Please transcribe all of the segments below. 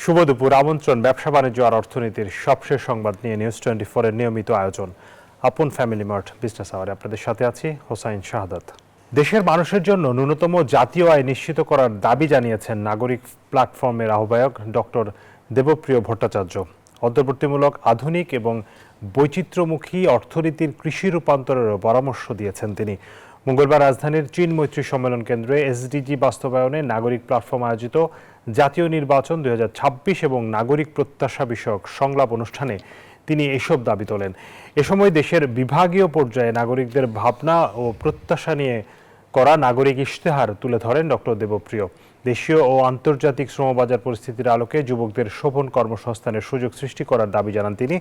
শুভ দুপুর। আমন্ত্রণ ব্যবসা বাণিজ্য আর অর্থনীতির সবশেষ সংবাদ নিয়ে নিউজ 24 এর নিয়মিত আয়োজন আপন ফ্যামিলি মার্ট বিজনেস আওয়ারে আপনাদের সাথে আছি হোসাইন শাহাদাত। দেশের মানুষের জন্য ন্যূনতম জাতীয় আয় নিশ্চিত করার দাবি জানিয়েছেন নাগরিক প্ল্যাটফর্মের আহ্বায়ক ডক্টর দেবপ্রিয় ভট্টাচার্য। অন্তর্বর্তীমূলক আধুনিক এবং বৈচিত্র্যমুখী অর্থনীতির কৃষি রূপান্তরেরও পরামর্শ দিয়েছেন তিনি। মঙ্গলবার রাজধানীর চীন মৈত্রী সম্মেলন কেন্দ্রে এসডিজি বাস্তবায়নে নাগরিক প্ল্যাটফর্ম আয়োজিত জাতীয় নির্বাচন 2026 এবং নাগরিক প্রত্যাশা বিষয়ক সংলাপ অনুষ্ঠানে তিনি এসব দাবি তোলেন। এ সময় দেশের বিভাগীয় পর্যায়ে নাগরিকদের ভাবনা ও প্রত্যাশা নিয়ে করা নাগরিক ইশতেহার তুলে ধরেন ডক্টর দেবপ্রিয়। দেশীয় ও আন্তর্জাতিক শ্রমবাজার পরিস্থিতির আলোকে যুবকদের শোভন কর্মসংস্থানের সুযোগ সৃষ্টি করার দাবি জানান তিনি।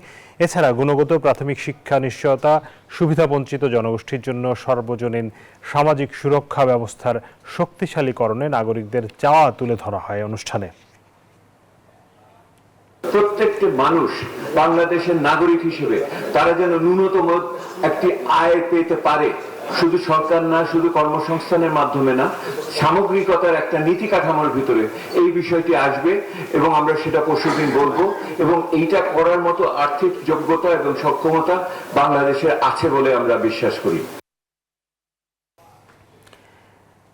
এছাড়া গুণগত প্রাথমিক শিক্ষা নিশ্চয়তা, সুবিধাবঞ্চিত জনগোষ্ঠীর জন্য সর্বজনীন সামাজিক সুরক্ষা ব্যবস্থার শক্তিশালীকরণে নাগরিকদের চাওয়া তুলে ধরা হয় অনুষ্ঠানে। প্রত্যেকটি মানুষ বাংলাদেশের নাগরিক হিসেবে তারা যেন ন্যূনতম একটি আয় পেতে পারে, শুধু সরকার না, শুধু কর্মসংস্থানের মাধ্যমে না, সামগ্রিকতার একটা নীতি কাঠামোর ভিতরে এই বিষয়টি আসবে এবং আমরা সেটা পরশুদিন বলবো। এবং এইটা করার মতো আর্থিক যোগ্যতা এবং সক্ষমতা বাংলাদেশের আছে বলে আমরা বিশ্বাস করি।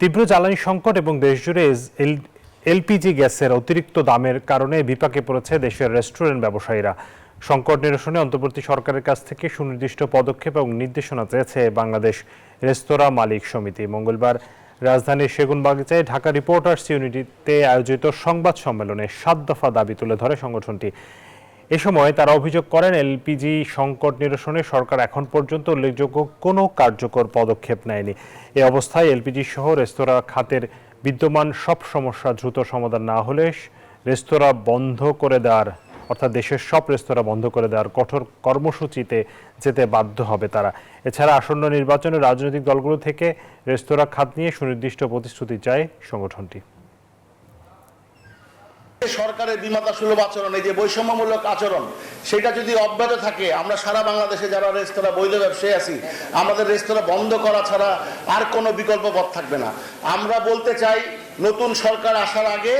তীব্র জ্বালানি সংকট এবং দেশজুড়ে এলপিজি গ্যাসের অতিরিক্ত দামের কারণে বিপাকে পড়েছে দেশের রেস্টুরেন্ট ব্যবসায়ীরা। সংকট নিরসনে অন্তর্বর্তী সরকারের কাছ থেকে সুনির্দিষ্ট পদক্ষেপ এবং নির্দেশনা চেয়েছে বাংলাদেশ রেস্তোরাঁ মালিক সমিতি। মঙ্গলবার রাজধানীর সেগুনবাগিচায় ঢাকা রিপোর্টার্স ইউনিটিতে আয়োজিত সংবাদ সম্মেলনে 7 দফা দাবি তুলে ধরে সংগঠনটি। এ সময় তারা অভিযোগ করেন, এলপিজি সংকট নিরসনে সরকার এখন পর্যন্ত উল্লেখযোগ্য কোনো কার্যকর পদক্ষেপ নেয়নি। এ অবস্থায় এলপিজি সহ রেস্তোরাঁ খাতের বিদ্যমান সব সমস্যা দ্রুত সমাধান না হলে রেস্তোরাঁ বন্ধ করে দেওয়ার অর্থাৎ দেশের সব রেস্তোরাঁ বন্ধ করে দেওয়ার কঠোর কর্মসূচিতে যেতে বাধ্য হবে তারা। এছাড়া আসন্ন নির্বাচনে রাজনৈতিক দলগুলো থেকে রেস্তোরাঁ খাত নিয়ে সুনির্দিষ্ট প্রতিশ্রুতি চায় সংগঠনটি। সরকারের বিমাতা সুলভ আচরণ, এই যে বৈষম্যমূলক আচরণ, সেটা যদি অব্যাহত থাকে, আমরা সারা বাংলাদেশে যারা রেস্তোরাঁ বৈধ ব্যবসায়ী আছি, আমাদের রেস্তোরাঁ বন্ধ করা ছাড়া আর কোনো বিকল্প পথ থাকবে না। আমরা বলতে চাই, নতুন সরকার আসার আগে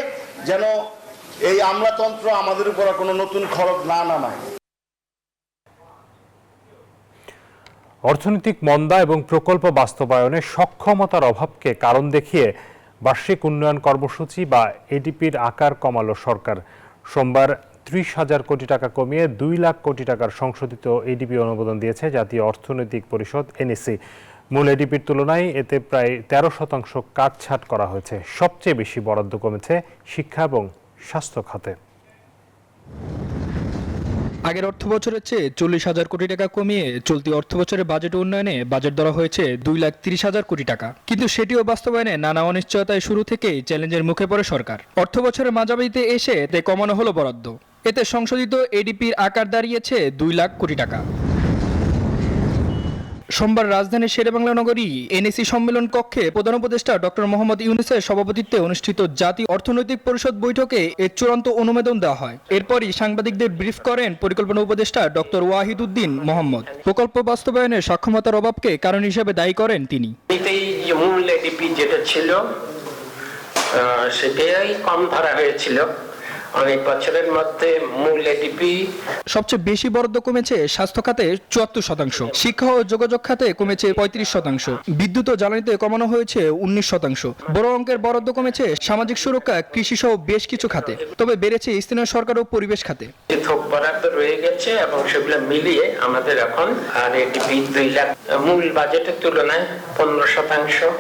যেন এই আমলাতন্ত্র আমাদের উপর কোনো নতুন খরচ না নামায়। অর্থনৈতিক মন্দা এবং প্রকল্প বাস্তবায়নে সক্ষমতার অভাবকে কারণ দেখিয়ে বার্ষিক উন্নয়ন কর্মসূচি বা এডিপির আকার কমালো সরকার। সোমবার 30,000 কোটি টাকা কমিয়ে 2 লাখ কোটি টাকার সংশোধিত এডিপি অনুমোদন দিয়েছে জাতীয় অর্থনৈতিক পরিষদ এনএসি। মূল এডিপির তুলনায় এতে প্রায় 13% কাটছাঁট করা হয়েছে। সবচেয়ে বেশি বরাদ্দ কমেছে শিক্ষা এবং স্বাস্থ্য খাতে। আগের অর্থ বছরের চেয়ে 40,000 কোটি টাকা কমিয়ে চলতি অর্থ বছরের বাজেট উন্নয়নে বাজেট ধরা হয়েছে 2,30,000 কোটি টাকা। কিন্তু সেটিও বাস্তবায়নে নানা অনিশ্চয়তায় শুরু থেকেই চ্যালেঞ্জের মুখে পড়ে সরকার। অর্থ বছরের মাঝামাঝিতে এসে এতে কমানো হলো বরাদ্দ। এতে সংশোধিত এডিপির আকার দাঁড়িয়েছে 2 লাখ কোটি টাকা। সোমবার রাজধানীর শেরেবাংলা নগরী এনএসি সম্মেলন কক্ষে প্রধান উপদেষ্টা ডক্টর মোহাম্মদ ইউনূসের সভাপতিত্বে অনুষ্ঠিত জাতীয় অর্থনৈতিক পরিষদ বৈঠকে এর চূড়ান্ত অনুমোদন দেওয়া হয়। এরপরই সাংবাদিকদের ব্রিফ করেন পরিকল্পনা উপদেষ্টা ডক্টর ওয়াহিদুদ্দিন মোহাম্মদ। প্রকল্প বাস্তবায়নের সক্ষমতার অভাবকে কারণ হিসেবে দায়ী করেন তিনি। মূল এডিপি যেটা ছিল সেটাই কম ধরা হয়েছিল। অনেক বছরের মধ্যে মূল এডিপি সবচেয়ে বেশি বরাদ্দ কমেছে স্বাস্থ্য খাতে 74%, শিক্ষা ও যোগাযোগ খাতে কমেছে 35%, বিদ্যুৎ ও জ্বালানিতে কমানো হয়েছে 19%। বড় অঙ্কের বরাদ্দ কমেছে সামাজিক সুরক্ষা, কৃষি সহ বেশ কিছু খাতে, তবে বেড়েছে স্থানীয় সরকার ও পরিবেশ খাতে। থোক বরাদ্দ রয়ে গেছে এবং সেগুলো মিলিয়ে আমাদের এখন আর এডিপি 2 লাখ মূল বাজেটের তুলনায় 15%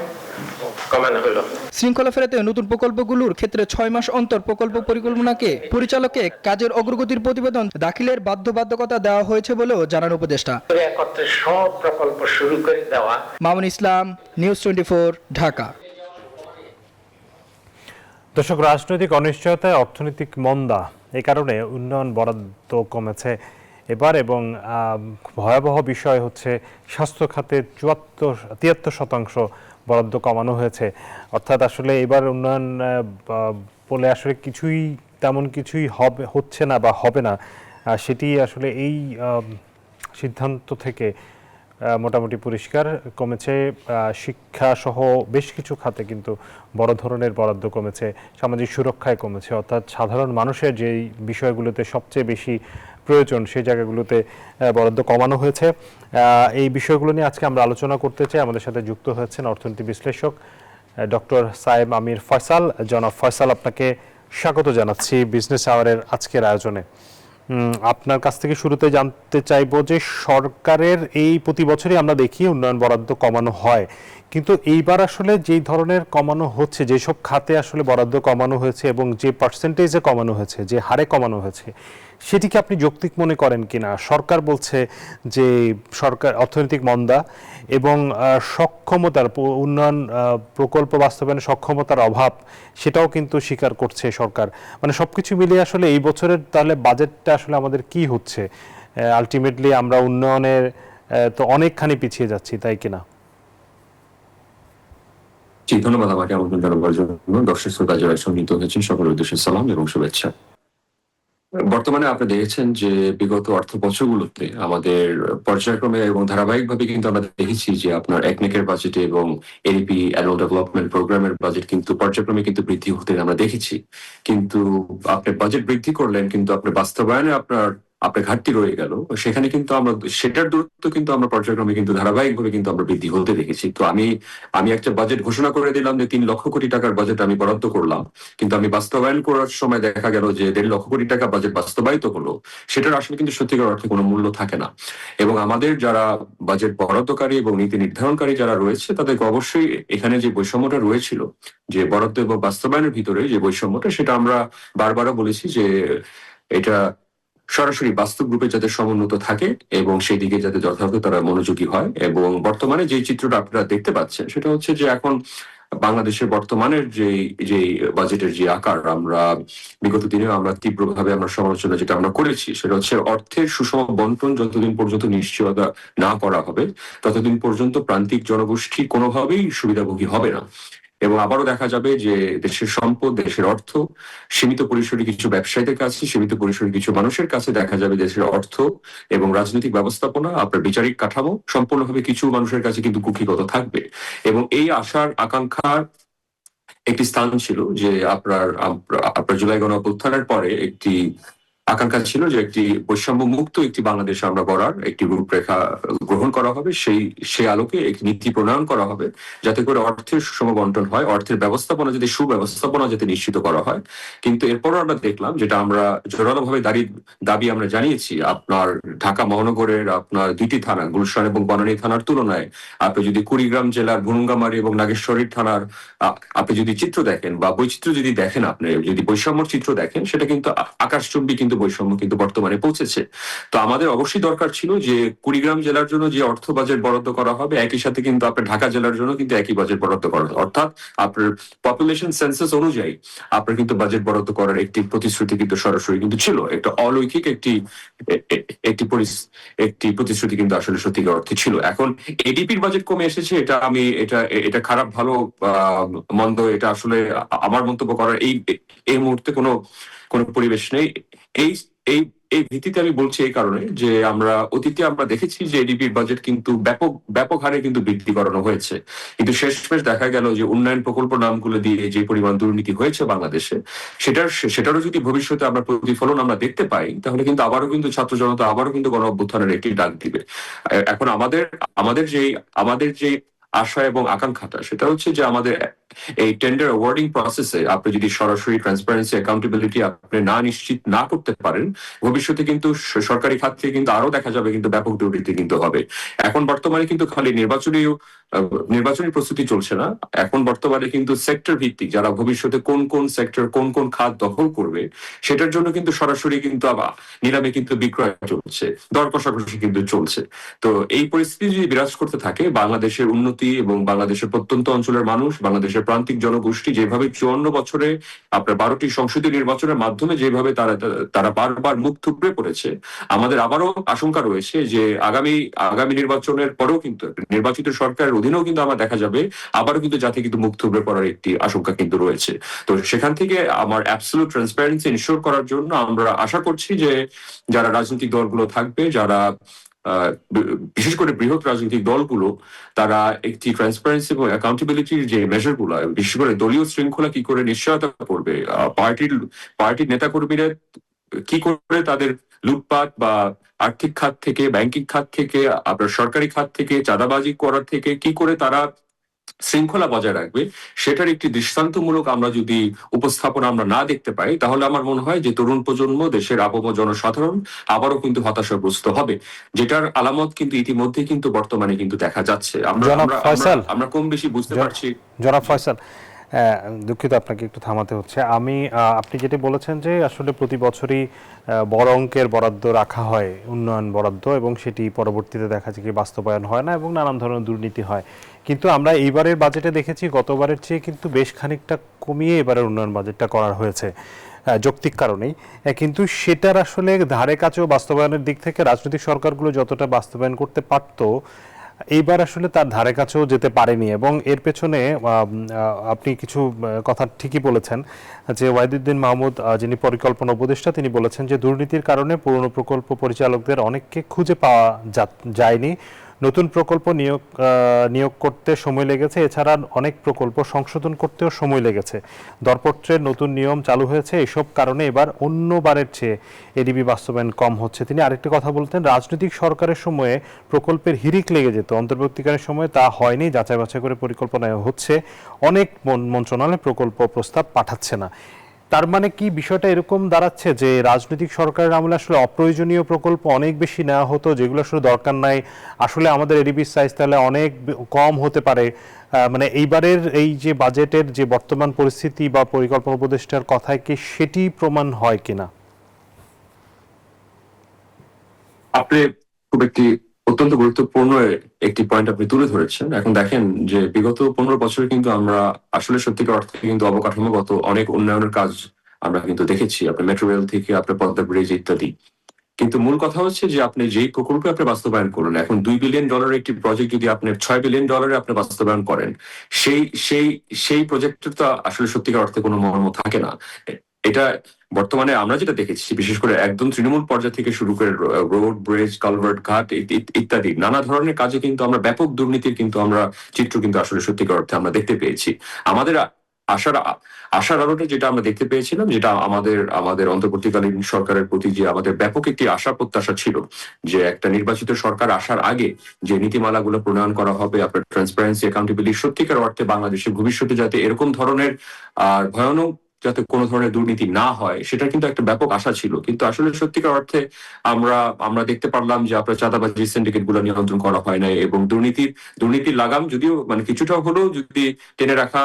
কমানো হলো। শৃঙ্খলা ফেরাতে নতুন প্রকল্পগুলোর ক্ষেত্রে 6 মাস অন্তর প্রকল্প পরিকল্পনাকে পরিচালকে কাজের অগ্রগতির প্রতিবেদন দাখিলের বাধ্যবাধকতা দেওয়া হয়েছে বলেও জানান উপদেষ্টা। একত্রে সব প্রকল্প শুরু করে দেওয়া। মামুন ইসলাম, নিউজ 24, ঢাকা। দর্শক, রাজনৈতিক অনিশ্চয়তায় অর্থনৈতিক মন্দা, এ কারণে উন্নয়ন বরাদ্দ কমেছে এবার এবং ভয়াবহ বিষয় হচ্ছে স্বাস্থ্য খাতে 73% বরাদ্দ কমানো হয়েছে। অর্থাৎ আসলে এবার উন্নয়ন বলে আসলে তেমন কিছুই হচ্ছে না বা হবে না, সেটি আসলে এই সিদ্ধান্ত থেকে মোটামুটি পরিষ্কার কমেছে। শিক্ষা সহ বেশ কিছু খাতে কিন্তু বড় ধরনের বরাদ্দ কমেছে, সামাজিক সুরক্ষায় কমেছে, অর্থাৎ সাধারণ মানুষের যেই বিষয়গুলোতে সবচেয়ে বেশি প্রয়োজন সেই জায়গাগুলোতে বরাদ্দ কমানো হয়েছে। এই বিষয়গুলো নিয়ে আজকে আমরা আলোচনা করতে চাই। আমাদের সাথে যুক্ত হয়েছেন অর্থনীতি বিশ্লেষক ডক্টর সায়েম আমির ফয়সাল। জনাব ফয়সাল, আপনাকে স্বাগত জানাচ্ছি বিজনেস আওয়ারের আজকের আয়োজনে। আপনার কাছ থেকে শুরুতে জানতে চাইবো যে সরকারের এই প্রতি বছরই আমরা দেখি উন্নয়ন বরাদ্দ কমানো হয়, কিন্তু এইবার আসলে যেই ধরনের কমানো হচ্ছে, যেসব খাতে আসলে বরাদ্দ কমানো হয়েছে এবং যে পার্সেন্টেজে কমানো হয়েছে, যে হারে কমানো হয়েছে, সেটিকে আপনি যৌক্তিক মনে করেন কিনা? সরকার বলছে যে সরকার অর্থনৈতিক মন্দা এবং সক্ষমতার উন্নয়ন প্রকল্প বাস্তবায়নের সক্ষমতার অভাব, সেটাও কিন্তু স্বীকার করছে সরকার। মানে সবকিছু মিলিয়ে আসলে এই বছরের তাহলে বাজেটটা আসলে আমাদের কি হচ্ছে? আলটিমেটলি আমরা উন্নয়নের তো অনেকখানি পিছিয়ে যাচ্ছি, তাই কিনা? জি, ধন্যবাদ আমাকে আমন্ত্রণ জানাবার জন্য। দর্শক শ্রোতা যারা সম্মিলিত হয়েছেন সকলের উদ্দেশ্যে সালাম এবং শুভেচ্ছা। বর্তমানে আপনি দেখেছেন যে বিগত অর্থ বছরগুলোতে আমাদের পর্যায়ক্রমে এবং ধারাবাহিকভাবে কিন্তু আমরা দেখেছি যে আপনার একনেকের বাজেটে এবং এডিপি অ্যানুয়াল ডেভেলপমেন্ট প্রোগ্রামের বাজেট কিন্তু পর্যায়ক্রমে কিন্তু বৃদ্ধি হতে আমরা দেখেছি। কিন্তু আপনি বাজেট বৃদ্ধি করলেন, কিন্তু আপনার বাস্তবায়নে আপনার ঘাটতি রয়ে গেল। সেখানে কিন্তু আমরা সেটার দূরত্ব কিন্তু আমরা পর্যায়ক্রমে কিন্তু ধারাবাহিকভাবে কিন্তু আমরা বৃদ্ধি হতে দেখেছি। তো আমি একটা বাজেট ঘোষণা করে দিলাম যে 3 লক্ষ কোটি টাকার বাজেট আমি বরাদ্দ করলাম, কিন্তু আমি বাস্তবায়ন করার সময় দেখা গেল যে 1.5 লক্ষ কোটি টাকা বাজেট বাস্তবায়িত হলো। সেটার আসলে কিন্তু সত্যিকার অর্থে কোনো মূল্য থাকে না। এবং আমাদের যারা বাজেট বরাদ্দকারী এবং নীতি নির্ধারণকারী যারা রয়েছে, তাদেরকে অবশ্যই এখানে যে বৈষম্যটা রয়েছিল, যে বরাদ্দ এবং বাস্তবায়নের ভিতরে যে বৈষম্যটা, সেটা আমরা বারবারও বলেছি যে এটা সরাসরি বাস্তব রূপে যাতে সমুন্নত থাকে এবং সেই দিকে যাতে যথাযথ তারা মনোযোগী হয়। এবং বর্তমানে যে চিত্রটা আপনারা দেখতে পাচ্ছেন সেটা হচ্ছে যে এখন বাংলাদেশের বর্তমানের যে বাজেটের যে আকার, আমরা বিগত দিনে আমরা তীব্রভাবে আমরা সমালোচনা যেটা আমরা করেছি সেটা হচ্ছে অর্থের সুষম বন্টন যতদিন পর্যন্ত নিশ্চয়তা না করা হবে ততদিন পর্যন্ত প্রান্তিক জনগোষ্ঠী কোনোভাবেই সুবিধাভোগী হবে না। এবং আবারও দেখা যাবে যে দেশের সম্পদ, দেশের অর্থ সীমিত পরিসরে কিছু ব্যবসায়ীদের কাছে, সীমিত পরিসরে কিছু মানুষের কাছে দেখা যাবে দেশের অর্থ এবং রাজনৈতিক ব্যবস্থাপনা, আপনার বিচারিক কাঠামো সম্পূর্ণভাবে কিছু মানুষের কাছে কিন্তু কুক্ষিগত থাকবে। এবং এই আশার আকাঙ্ক্ষার একটি স্থান ছিল যে আপনার জুলাই গণ অভ্যুত্থানের পরে একটি আকাঙ্ক্ষা ছিল যে একটি বৈষম্য মুক্ত একটি বাংলাদেশ আমরা গড়ার একটি রূপরেখা গ্রহণ করা হবে। সেই আলোকে একটি নীতি প্রণয়ন করা হবে যাতে করে অর্থের সুষম বন্টন হয়, অর্থের ব্যবস্থাপনা যদি সুব্যবস্থাপনা যাতে নিশ্চিত করা হয়। কিন্তু এরপরও আমরা দেখলাম, যেটা আমরা জোরালোভাবে দাবি আমরা জানিয়েছি, আপনার ঢাকা মহানগরের আপনার 2টি থানা, গুলশান এবং বনানী থানার তুলনায় আপনি যদি কুড়িগ্রাম জেলার ভুরুঙ্গামারী এবং নাগেশ্বরী থানার আপনি যদি চিত্র দেখেন বা বৈচিত্র্য যদি দেখেন, আপনি যদি বৈষম্যর চিত্র দেখেন, সেটা কিন্তু আকাশচুম্বী কিন্তু বৈষম্য কিন্তু বর্তমানে পৌঁছেছে। তো আমাদের অবশ্যই দরকার ছিল যে কুড়িগ্রাম জেলার জন্য যে অর্থ বাজেট বরাদ্দ করা হবে, একই সাথে কিন্তু আপনার ঢাকা জেলার জন্য কিন্তু একই বাজেট বরাদ্দ করা হবে। অর্থাৎ আপনার পপুলেশন সেন্সাস অনুযায়ী আপনার কিন্তু বাজেট বরাদ্দ করার একটি প্রতিশ্রুতি কিন্তু সরাসরি কিন্তু ছিল। একটা অলৌকিক একটি প্রতিশ্রুতি কিন্তু আসলে সত্যিকার অর্থে ছিল। এখন এডিপির বাজেট কমে এসেছে, এটা খারাপ ভালো মন্দ, এটা আসলে আমার মন্তব্য করার এই মুহূর্তে কোনো পরিবেশ নেই। এই এই এই ভিত্তিতে আমি বলছি এই কারণে যে আমরা অতীতে আমরা দেখেছি যে এডিপির বাজেট কিন্তু ব্যাপক হারে কিন্তু বৃদ্ধি করানো হয়েছে, কিন্তু শেষমেশ দেখা গেল যে উন্নয়ন প্রকল্প নামগুলো দিয়ে যে পরিমাণ দুর্নীতি হয়েছে বাংলাদেশে, সেটারও যদি ভবিষ্যতে আমরা প্রতিফলন আমরা দেখতে পাই, তাহলে কিন্তু আবারও কিন্তু ছাত্র জনতা আবারও কিন্তু গণ অভ্যুত্থানের একটি ডাক দিবে। এখন আমাদের যে আশা এবং আকাঙ্ক্ষাটা, সেটা হচ্ছে যে আমাদের এই টেন্ডার অ্যাওয়ার্ডিং প্রসেসে আপনি যদি সরাসরি ট্রান্সপারেন্সি, অ্যাকাউন্টেবিলিটি আপনি নিশ্চিত না করতে পারেন, ভবিষ্যতে কিন্তু সরকারি খাত থেকে কিন্তু আরো দেখা যাবে কিন্তু ব্যাপক দুর্নীতি কিন্তু হবে। এখন বর্তমানে কিন্তু খালি নির্বাচনী প্রস্তুতি চলছে না, এখন বর্তমানে কিন্তু সেক্টর ভিত্তিক যারা ভবিষ্যতে কোন সেক্টর কোন খাত দখল করবে সেটার জন্য কিন্তু সরাসরি কিন্তু আবার নিলামে কিন্তু বিক্রয় চলছে, দর কষাকষি কিন্তু চলছে। তো এই পরিস্থিতি যদি বিরাজ করতে থাকে, বাংলাদেশের উন্নতি এবং বাংলাদেশের প্রত্যন্ত অঞ্চলের মানুষ, বাংলাদেশের প্রান্তিক জনগোষ্ঠী যেভাবে 54 বছরে আপনার 12টি সংসদীয় নির্বাচনের মাধ্যমে যেভাবে তারা বারবার মুখ থুবড়ে পড়েছে, আমাদের আবারও আশঙ্কা রয়েছে যে আগামী নির্বাচনের পরেও কিন্তু নির্বাচিত সরকারের অধীনেও কিন্তু আমার দেখা যাবে আবারও কিন্তু জাতি কিন্তু মুখ থুবড়ে পড়ার একটি আশঙ্কা কিন্তু রয়েছে। তো সেখান থেকে আমার অ্যাবসলিউট ট্রান্সপারেন্সি ইনশিওর করার জন্য আমরা আশা করছি যে যারা রাজনৈতিক দলগুলো থাকবে, যারা বিশেষ করে বৃহৎ রাজনৈতিক দলগুলো তারা একটি ট্রান্সপারেন্সি এবং অ্যাকাউন্টেবিলিটির যে মেজারগুলো, বিশেষ করে দলীয় শৃঙ্খলা কি করে নিশ্চয়তা করবে, পার্টির নেতাকর্মীরা কি করে তাদের লুটপাট বা আর্থিক খাত থেকে, ব্যাংকিং খাত থেকে, আপনার সরকারি খাত থেকে, চাঁদাবাজি করার থেকে কি করে তারা শৃঙ্খলা বজায় রাখবে, সেটার একটি দৃষ্টান্তমূলক আমরা যদি উপস্থাপনা আমরা না দেখতে পাই, তাহলে আমার মনে হয় যে তরুণ প্রজন্ম, দেশের আপামর জনসাধারণ আবারও কিন্তু হতাশাগ্রস্ত হবে, যেটার আলামত কিন্তু ইতিমধ্যে কিন্তু বর্তমানে কিন্তু দেখা যাচ্ছে। জনাব ফয়সাল, আমরা কম বেশি বুঝতে পারছি। জনাব ফয়সাল, দুঃখিত আপনাকে একটু থামাতে হচ্ছে। আপনি যেটা বলেছেন যে আসলে প্রতি বছরই বড় অঙ্কের বরাদ্দ রাখা হয়, উন্নয়ন বরাদ্দ, এবং সেটি পরবর্তীতে দেখা যায় কি বাস্তবায়ন হয় না এবং নানান ধরনের দুর্নীতি হয়। কিন্তু আমরা এইবারের বাজেটে দেখেছি গতবারের চেয়ে কিন্তু বেশ খানিকটা কমিয়ে এবারের উন্নয়ন বাজেটটা করা হয়েছে যৌক্তিক কারণেই, কিন্তু সেটার আসলে ধারে কাছেও বাস্তবায়নের দিক থেকে রাজনৈতিক সরকারগুলো যতটা বাস্তবায়ন করতে পারত, এইবার আসলে তার ধারে কাছেও যেতে পারেনি। এবং এর পেছনে আপনি কিছু কথা ঠিকই বলেছেন যে ওয়াহিদুদ্দিন মাহমুদ, যিনি পরিকল্পনা উপদেষ্টা, তিনি বলেছেন যে দুর্নীতির কারণে পুরনো প্রকল্প পরিচালকদের অনেককে খুঁজে পাওয়া যায়নি, নতুন প্রকল্প নিয়োগ করতে সময় লেগেছে, এছাড়া অনেক প্রকল্প সংশোধন করতেও সময় লেগেছে, দরপত্রের নতুন নিয়ম চালু হয়েছে, এসব কারণে এবার অন্যবারের চেয়ে এডিবি বাস্তবায়ন কম হচ্ছে। তিনি আরেকটি কথা বলতেন, রাজনৈতিক সরকারের সময়ে প্রকল্পের হিড়িক লেগে যেত, অন্তর্বর্তীকালীন সময়ে তা হয়নি, যাচাই বাছাই করে পরিকল্পনায় হচ্ছে, অনেক মন্ত্রণালয় প্রকল্প প্রস্তাব পাঠাচ্ছে না। তার মানে কি বিষয়টা এরকম দাঁড়াচ্ছে যে রাজনৈতিক সরকারের আমলে আসলে অপ্রয়োজনীয় প্রকল্প অনেক বেশি নেওয়া হতো, যেগুলো আসলে দরকার নাই, আসলে আমাদের এডিবির সাইজ তাহলে অনেক কম হতে পারে? মানে এইবারের এই যে বাজেটের যে বর্তমান পরিস্থিতি বা পরিকল্পনা উপদেষ্টার কথায় কি সেটি প্রমাণ হয় কিনা? আপনি খুব একটি অত্যন্ত গুরুত্বপূর্ণ একটি পয়েন্ট আপনি তুলে ধরেছেন। এখন দেখেন যে বিগত 15 বছরে কিন্তু আমরা আসলে সত্যিকার অর্থে কিন্তু অবকাঠামোগত অনেক উন্নয়নের কাজ আমরা কিন্তু দেখেছি, আপনার মেট্রো রেল থেকে আপনার পদ্মা ব্রিজ ইত্যাদি। কিন্তু মূল কথা হচ্ছে যে আপনি যেই প্রকল্পে আপনি বাস্তবায়ন করুন, এখন $2 বিলিয়ন একটি প্রজেক্ট যদি আপনি $6 বিলিয়ন আপনি বাস্তবায়ন করেন, সেই প্রজেক্টের তো আসলে সত্যিকার অর্থে কোনো মর্ম থাকে না। এটা বর্তমানে আমরা যেটা দেখেছি, বিশেষ করে একদম তৃণমূল পর্যায় থেকে শুরু করে রোড, ব্রিজ, কালভার্ট, ঘাট ইত্যাদি নানা ধরনের কাজে কিন্তু আমরা ব্যাপক দুর্নীতির কিন্তু আমরা চিত্র কিন্তু আসলে সত্যিকার অর্থে আমরা দেখতে পেয়েছি। আমাদের আশার আলোটা যেটা আমরা দেখতে পেয়েছিলাম, যেটা আমাদের অন্তর্বর্তীকালীন সরকারের প্রতি যে আমাদের ব্যাপক একটি আশা প্রত্যাশা ছিল, যে একটা নির্বাচিত সরকার আসার আগে যে নীতিমালাগুলো প্রণয়ন করা হবে, আপনার ট্রান্সপারেন্সি, অ্যাকাউন্টেবিলিটি, সত্যিকার অর্থে বাংলাদেশের ভবিষ্যতে যাতে এরকম ধরনের ভয়ানক যাতে কোনো ধরনের দুর্নীতি না হয়, সেটা কিন্তু একটা ব্যাপক আশা ছিল। কিন্তু আসলে সত্যিকার অর্থে আমরা দেখতে পারলাম যে আপনার চাঁদাবাজি, সিন্ডিকেট গুলো নিয়ন্ত্রণ করা হয় না, এবং দুর্নীতির লাগাম যদিও মানে কিছুটা হলেও যদি টেনে রাখা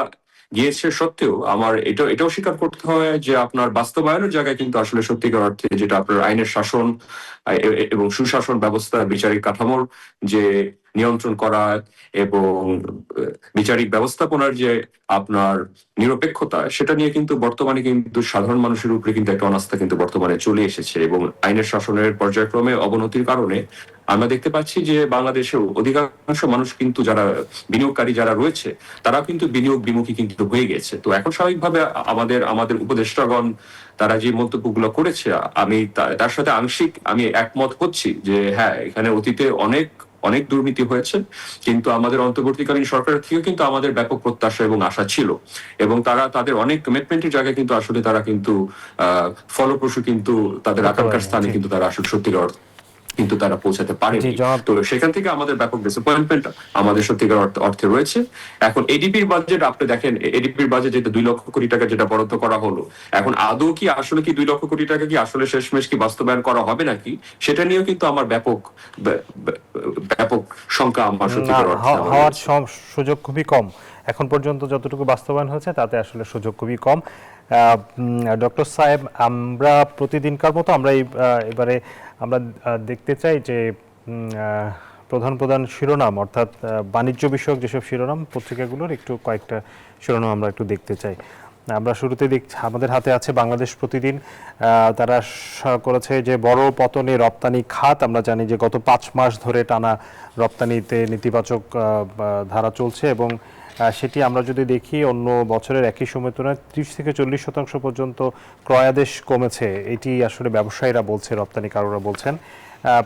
গিয়েছে সত্ত্বেও আমার এটাও স্বীকার করতে হয় যে আপনার বাস্তবায়নের জায়গায় কিন্তু আসলে সত্যিকার অর্থে যেটা আপনার আইনের শাসন এবং সুশাসন ব্যবস্থা, বিচারিক কাঠামোর যে নিয়ন্ত্রণ করা এবং বিচারিক ব্যবস্থাপনার যে আপনার নিরপেক্ষতা, সেটা নিয়ে কিন্তু বর্তমানে কিন্তু সাধারণ মানুষের উপরে কিন্তু একটা অনাস্থা কিন্তু বর্তমানে চলে এসেছে, এবং আইনের শাসনের পর্যায়ক্রমে অবনতির কারণে আমরা দেখতে পাচ্ছি যে বাংলাদেশের অধিকাংশ মানুষ কিন্তু যারা বিনিয়োগকারী যারা রয়েছে, তারা কিন্তু বিনিয়োগ বিমুখী কিন্তু হয়ে গেছে। তো এখন স্বাভাবিকভাবে আমাদের উপদেষ্টাগণ তারা যে মন্তব্যগুলো করেছে, আমি তার সাথে আংশিক আমি একমত হচ্ছি যে হ্যাঁ, এখানে অতীতে অনেক দুর্নীতি হয়েছে, কিন্তু আমাদের অন্তর্বর্তীকালীন সরকারের থেকে কিন্তু আমাদের ব্যাপক প্রত্যাশা এবং আশা ছিল, এবং তাদের অনেক কমিটমেন্টের জায়গায় কিন্তু আসলে তারা কিন্তু ফলপ্রসূ কিন্তু তাদের আকাঙ্ক্ষার স্থানে কিন্তু তারা আসলে সত্যিকার কিন্তু তারা পৌঁছাতে পারেনি। তো সেখান থেকে আমাদের ব্যাপক ডিসঅ্যাপয়েন্টমেন্ট আমাদের সত্যিকার অর্থে রয়েছে। এখন এডিপির বাজেট আপনি দেখেন, এডিপির বাজেট যেটা 2 লক্ষ কোটি টাকা যেটা বরাদ্দ করা হলো, এখন আদৌ কি আসলে কি 2 লক্ষ কোটি টাকা কি আসলে শেষমেশ কি বাস্তবায়ন করা হবে নাকি, সেটা নিয়েও কিন্তু আমার ব্যাপক শঙ্কা আমার সত্যিকার অর্থে হওয়ার সুযোগ খুবই কম। এখন পর্যন্ত যতটুকু বাস্তবায়ন হয়েছে তাতে আসলে সুযোগ খুবই কম। ডক্টর সাহেব, আমরা প্রতিদিনকার মতো আমরা এবারে আমরা দেখতে চাই যে প্রধান শিরোনাম, অর্থাৎ বাণিজ্য বিষয়ক যেসব শিরোনাম পত্রিকাগুলোর একটু কয়েকটা শিরোনাম আমরা একটু দেখতে চাই। আমরা শুরুতে দেখছি আমাদের হাতে আছে বাংলাদেশ প্রতিদিন। তারা করেছে যে বড় পতনে রপ্তানি খাত। আমরা জানি যে গত 5 মাস ধরে টানা রপ্তানিতে নেতিবাচক ধারা চলছে, এবং সেটি আমরা যদি দেখি অন্য বছরের একই সময় তুলনায় 30 থেকে 40% পর্যন্ত ক্রয়াদেশ কমেছে। এটি আসলে ব্যবসায়ীরা বলছে, রপ্তানিকারকরা বলছেন।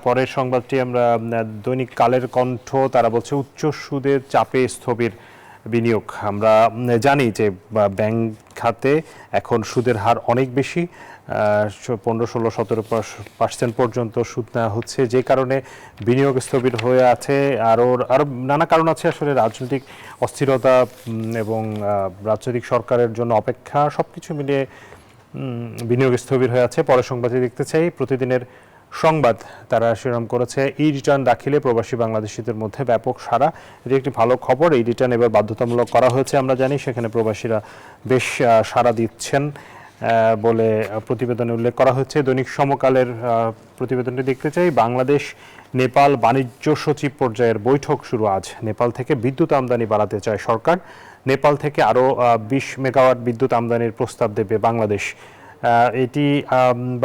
পরের সংবাদটি আমরা দৈনিক কালের কণ্ঠ, তারা বলছে উচ্চ সুদের চাপে স্থবির বিনিয়োগ। আমরা জানি যে ব্যাংক খাতে এখন সুদের হার অনেক বেশি, 15-16-17% পর্যন্ত সুদ নেওয়া হচ্ছে, যে কারণে বিনিয়োগ স্থবির হয়ে আছে। আরও নানা কারণ আছে, আসলে রাজনৈতিক অস্থিরতা এবং রাজনৈতিক সরকারের জন্য অপেক্ষা, সবকিছু মিলিয়ে বিনিয়োগ স্থবির হয়ে আছে। পরের সংবাদে দেখতে চাই প্রতিদিনের সংবাদ, তারা শিরোনাম করেছে ই রিটার্ন দাখিলে প্রবাসী বাংলাদেশিদের মধ্যে ব্যাপক সাড়া। এটি একটি ভালো খবর। এই রিটার্ন এবার বাধ্যতামূলক করা হয়েছে, আমরা জানি সেখানে প্রবাসীরা বেশ সাড়া দিচ্ছেন বলে প্রতিবেদনে উল্লেখ করা হয়েছে। দৈনিক সমকালের প্রতিবেদনটি দেখতে চাই, বাংলাদেশ নেপাল বাণিজ্য সচিব পর্যায়ের বৈঠক শুরু আজ। নেপাল থেকে বিদ্যুৎ আমদানি বাড়াতে চায় সরকার। নেপাল থেকে আরও 20 মেগাওয়াট বিদ্যুৎ আমদানির প্রস্তাব দেবে বাংলাদেশ। এটি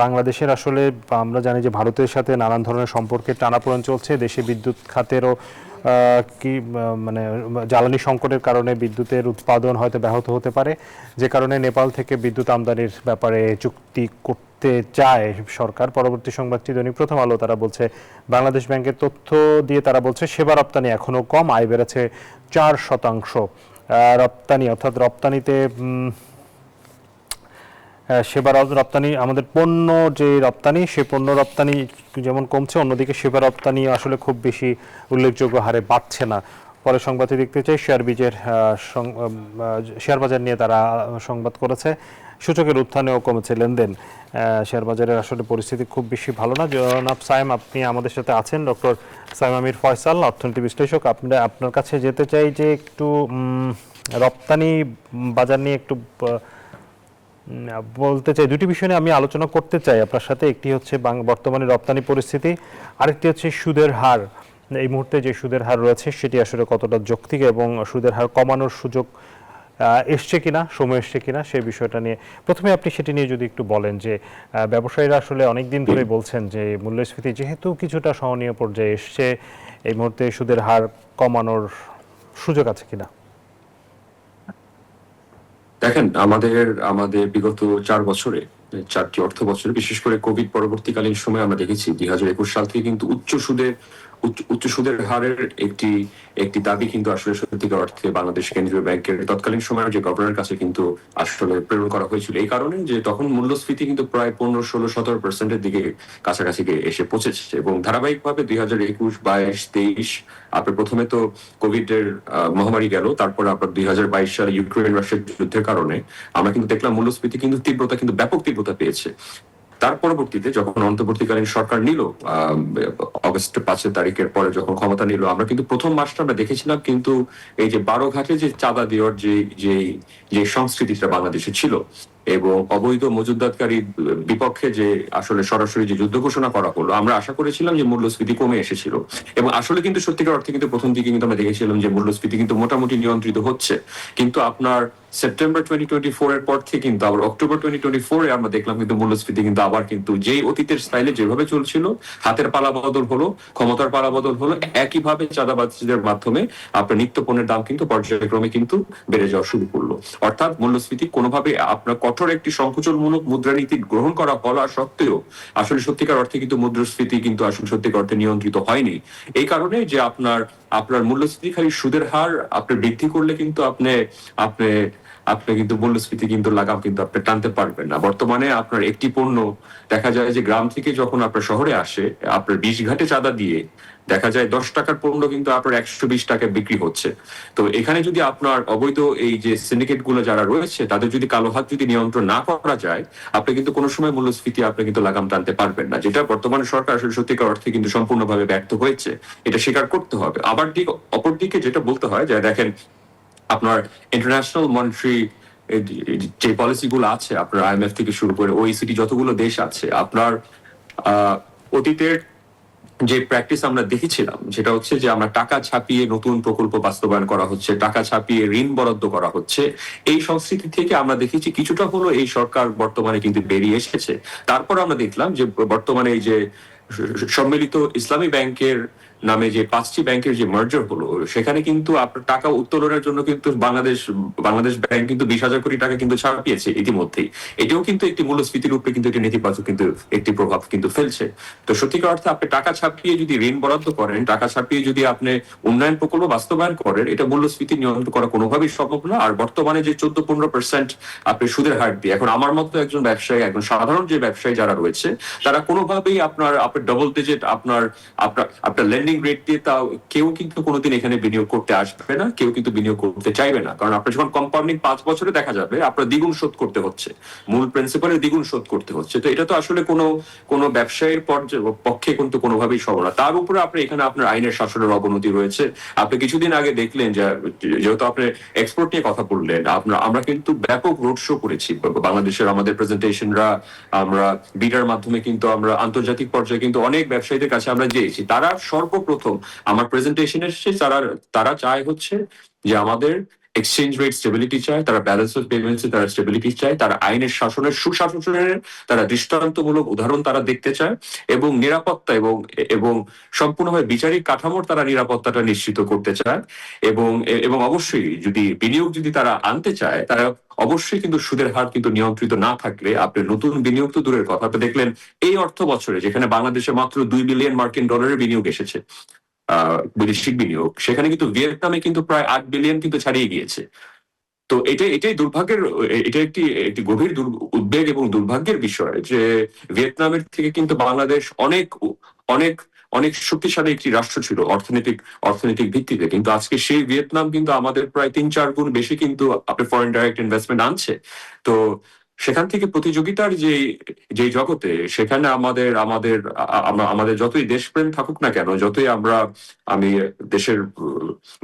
বাংলাদেশের, আসলে আমরা জানি যে ভারতের সাথে নানান ধরনের সম্পর্কের টানাপোড়েন চলছে। দেশে বিদ্যুৎ খাতেরও মানে জ্বালানি সংকটের কারণে বিদ্যুতের উৎপাদন হয়তো ব্যাহত হতে পারে, যে কারণে নেপাল থেকে বিদ্যুৎ আমদানির ব্যাপারে চুক্তি করতে চায় সরকার। পরবর্তী সংবাদটি দৈনিক প্রথম আলো, তারা বলছে বাংলাদেশ ব্যাংকের তথ্য দিয়ে তারা বলছে সেবা রপ্তানি এখনও কম, আয় বেড়েছে 4%। রপ্তানি অর্থাৎ রপ্তানিতে সেবা রপ্তানি, আমাদের পণ্য যে রপ্তানি, সে পণ্য রপ্তানি যেমন কমছে, অন্যদিকে সেবা রপ্তানি আসলে খুব বেশি উল্লেখযোগ্য হারে বাড়ছে না। পরে সংবাদে দেখতে চাই শেয়ার বাজার নিয়ে তারা সংবাদ করেছে। সূচকের উত্থানেও কমেছে লেনদেন। শেয়ার বাজারের আসলে পরিস্থিতি খুব বেশি ভালো না। জনাব সাইম, আপনি আমাদের সাথে আছেন, ডক্টর সাইম আমির ফয়সাল, অর্থনীতি বিশ্লেষক। আপনার কাছে যেতে চাই যে একটু রপ্তানি বাজার নিয়ে একটু বলতে চাই। দুটি বিষয় নিয়ে আমি আলোচনা করতে চাই আপনার সাথে। একটি হচ্ছে বর্তমানে রপ্তানি পরিস্থিতি, আরেকটি হচ্ছে সুদের হার। এই মুহূর্তে যে সুদের হার রয়েছে সেটি আসলে কতটা যৌক্তিক এবং সুদের হার কমানোর সুযোগ এসছে কিনা, সময় এসছে কিনা, সেই বিষয়টা নিয়ে প্রথমে আপনি সেটি নিয়ে যদি একটু বলেন যে ব্যবসায়ীরা আসলে অনেক দিন ধরে বলছেন যে মূল্যস্ফীতি যেহেতু কিছুটা সহনীয় পর্যায়ে এসছে, এই মুহূর্তে সুদের হার কমানোর সুযোগ আছে কিনা। দেখেন, আমাদের বিগত 4 বছরে, 4টি অর্থ বছরে, বিশেষ করে কোভিড পরবর্তীকালীন সময় আমরা দেখেছি 2021 সাল থেকে কিন্তু উচ্চ সুদের হারের একটি দাবি কিন্তু আসলে সত্যিকার অর্থে বাংলাদেশ কেন্দ্রীয় ব্যাংকের তৎকালীন সময়ের যে গভর্নরের কাছে কিন্তু আসলে প্রেরণ করা হয়েছিল। এই কারণে যে তখন মূল্যস্ফীতি কিন্তু প্রায় 15-16-17% দিকে কাছাকাছি এসে পৌঁছেছে এবং ধারাবাহিকভাবে 2021, 22, 23 আপনার প্রথমে তো কোভিডের মহামারী গেল, তারপর আপনার 2022 সালে ইউক্রেন রাশিয়ার যুদ্ধের কারণে আমরা কিন্তু দেখলাম মূল্যস্ফীতি কিন্তু ব্যাপক তীব্রতা পেয়েছে। তার পরবর্তীতে যখন অন্তর্বর্তীকালীন সরকার নিল অগস্ট 5 তারিখের পরে যখন ক্ষমতা নিল, আমরা কিন্তু প্রথম মাসটা আমরা দেখেছিলাম কিন্তু এই যে 12 ঘাটে যে চাঁদা দেওয়ার যে সংস্কৃতিটা বাংলাদেশে ছিল এবং অবৈধ মজুতদারকারী বিপক্ষে যে আসলে সরাসরি যে যুদ্ধ ঘোষণা করা হলো, আমরা আশা করেছিলাম যে মূল্যস্ফীতি কমে এসেছিল এবং আসলে কিন্তু সত্যিকার অর্থে কিন্তু প্রথম দিকে কিন্তু আমরা দেখেছিলাম যে মূল্যস্ফীতি কিন্তু মোটামুটি নিয়ন্ত্রিত হচ্ছে। কিন্তু আপনার সেপ্টেম্বর 2024 এর পর থেকে কিন্তু আবার অক্টোবর 2024 এ আমরা দেখলাম কিন্তু মূল্যস্ফীতি কিন্তু আবার কিন্তু যেই অতীতের স্টাইলে যেভাবে চলছিল, হাতের পালা বদল হলো, ক্ষমতার পালা বদল হলো, একইভাবে চাঁদাবাজদের মাধ্যমে আপনার নিত্য পণ্যের দাম কিন্তু পর্যায়ক্রমে কিন্তু বেড়ে যাওয়া শুরু করলো। অর্থাৎ মূল্যস্ফীতি কোনোভাবে আপনার কঠোর একটি সংকোচনমূলক মুদ্রানীতি গ্রহণ করা হওয়া সত্ত্বেও আসলে সত্যিকার অর্থে কিন্তু মুদ্রাস্ফীতি কিন্তু আসলে সত্যিকার অর্থে নিয়ন্ত্রিত হয়নি। এই কারণে যে আপনার মূল্যস্ফীতি খালি সুদের হার আপনি বৃদ্ধি করলে কিন্তু আপনি কিন্তু মূল্যস্ফীতি কিন্তু লাগাম কিন্তু আপনি টানতে পারবেন না। বর্তমানে আপনার একটি পণ্য দেখা যায় যে গ্রাম থেকে যখন আপনার শহরে আসে, আপনার 20 ঘাটে চাঁদা দিয়ে দেখা যায় 10 টাকার পণ্য কিন্তু আপনার 120 টাকায় বিক্রি হচ্ছে। তো এখানে যদি আপনার অবৈধ এই যে সিন্ডিকেট গুলো যারা রয়েছে তাদের যদি কালো হাত যদি নিয়ন্ত্রণ না করা যায়, আপনি কিন্তু কোনো সময় মূল্যস্ফীতি আপনি কিন্তু লাগাম টানতে পারবেন না, যেটা বর্তমানে সরকার আসলে সত্যিকার অর্থে কিন্তু সম্পূর্ণভাবে ব্যর্থ হয়েছে, এটা স্বীকার করতে হবে। অপরদিকে যেটা বলতে হয় যে দেখেন, আপনার ইন্টারন্যাশনাল মনিটারি যে পলিসি গুলো আছে, আপনার IMF থেকে শুরু করে OECD যতগুলো দেশ আছে, আপনার অতীতের যে প্র্যাকটিস আমরা দেখেছিলাম সেটা হচ্ছে যে আমরা টাকা ছাপিয়ে নতুন প্রকল্প বাস্তবায়ন করা হচ্ছে, টাকা ছাপিয়ে ঋণ বরাদ্দ করা হচ্ছে। এই সংস্কৃতি থেকে আমরা দেখেছি কিছুটা হলো এই সরকার বর্তমানে কিন্তু বেরিয়ে এসেছে। তারপর আমরা দেখলাম যে বর্তমানে এই যে সম্মিলিত ইসলামী ব্যাংকের নামে যে 5টি ব্যাংকের যে মার্জার হলো, সেখানে কিন্তু আপনার টাকা উত্তোলনের জন্য কিন্তু বাংলাদেশ ব্যাংক কিন্তু 20,000 কোটি টাকা কিন্তু ছাপিয়েছে ইতিমধ্যেই। এটাও কিন্তু একটি মূল্যস্ফীতির উপরে কিন্তু একটি নেতিবাচক কিন্তু একটি প্রভাব কিন্তু ফেলছে। তো সত্যিকার অর্থে আপনি টাকা ছাপিয়ে যদি ঋণ বরাদ্দ করেন, টাকা ছাপিয়ে যদি আপনি উন্নয়ন প্রকল্প বাস্তবায়ন করেন, এটা মূল্যস্ফীতি নিয়ন্ত্রণ করা কোনোভাবেই সম্ভব না। আর বর্তমানে যে 14-15% আপনি সুদের হার দিয়ে, এখন আমার মতো একজন ব্যবসায়ী, একজন সাধারণ যে ব্যবসায়ী যারা রয়েছে, তারা কোনোভাবেই আপনার ডবল ডিজিট আপনার লেন্ডিং রেট দিয়ে তাও কেউ কিন্তু কোনোদিন এখানে বিনিয়োগ করতে আসবে না, কেউ কিন্তু বিনিয়োগ করতে চাইবে না। কারণ আপনার যখন কম্পাউন্ডিং 5 বছরে দেখা যাবে আপনার দ্বিগুণ শোধ করতে হচ্ছে, মূল প্রিন্সিপালের দ্বিগুণ শোধ করতে হচ্ছে। তো এটা তো আসলে কোনো ব্যবসায়ীর পক্ষে কিন্তু কোনোভাবেই সম্ভব না। তার উপরে আপনি এখানে আপনার আইনের শাসনের অবনতি রয়েছে। আপনি কিছুদিন আগে দেখলেন যে, যেহেতু আপনি এক্সপোর্ট নিয়ে কথা বললেন, আমরা কিন্তু ব্যাপক রোড শো করেছি বাংলাদেশের, আমাদের প্রেজেন্টেশনরা আমরা বিডার মাধ্যমে কিন্তু আমরা আন্তর্জাতিক পর্যায়ে কিন্তু অনেক ব্যবসায়ীদের কাছে আমরা গিয়েছি। তারা সর্বপ্রথম আমার প্রেজেন্টেশনের শেষে তারা চায় হচ্ছে যে আমাদের এক্সচেঞ্জ রেট স্টেবিলিটি চায়, তারা ব্যালেন্স অফ পেমেন্টস তারা স্টেবিলিটি চায়, তারা আইনের শাসনের সুশাসনের তারা দৃষ্টান্তমূলক উদাহরণ তারা দেখতে চায়, এবং নিরাপত্তা এবং সম্পূর্ণভাবে বিচারিক কাঠামোর তারা নিরাপত্তাটা নিশ্চিত করতে চায়। এবং অবশ্যই যদি বিনিয়োগ যদি তারা আনতে চায়, তারা অবশ্যই কিন্তু সুদের হার কিন্তু নিয়ন্ত্রিত না থাকলে আপনি নতুন বিনিয়োগ তো দূরের কথা। আপনি দেখলেন এই অর্থ বছরে যেখানে বাংলাদেশে মাত্র $2 বিলিয়ন বিনিয়োগ এসেছে, বৈদেশিক বিনিয়োগ, সেখানে কিন্তু ভিয়েতনামে কিন্তু প্রায় $8 বিলিয়ন কিন্তু ছাড়িয়ে গিয়েছে। তো এটাই দুর্ভাগ্যের, এটা একটি গভীর উদ্বেগ এবং দুর্ভাগ্যের বিষয় যে ভিয়েতনামের থেকে কিন্তু বাংলাদেশ অনেক অনেক অনেক শক্তিশালী একটি রাষ্ট্র ছিল অর্থনৈতিক ভিত্তিতে, কিন্তু আজকে সেই ভিয়েতনাম কিন্তু আমাদের প্রায় 3-4 গুণ বেশি কিন্তু আপনি ফরেন ডাইরেক্ট ইনভেস্টমেন্ট আনছে। তো সেখান থেকে প্রতিযোগিতার যে জগতে, সেখানে আমাদের যতই দেশপ্রেম থাকুক না কেন, যতই আমি দেশের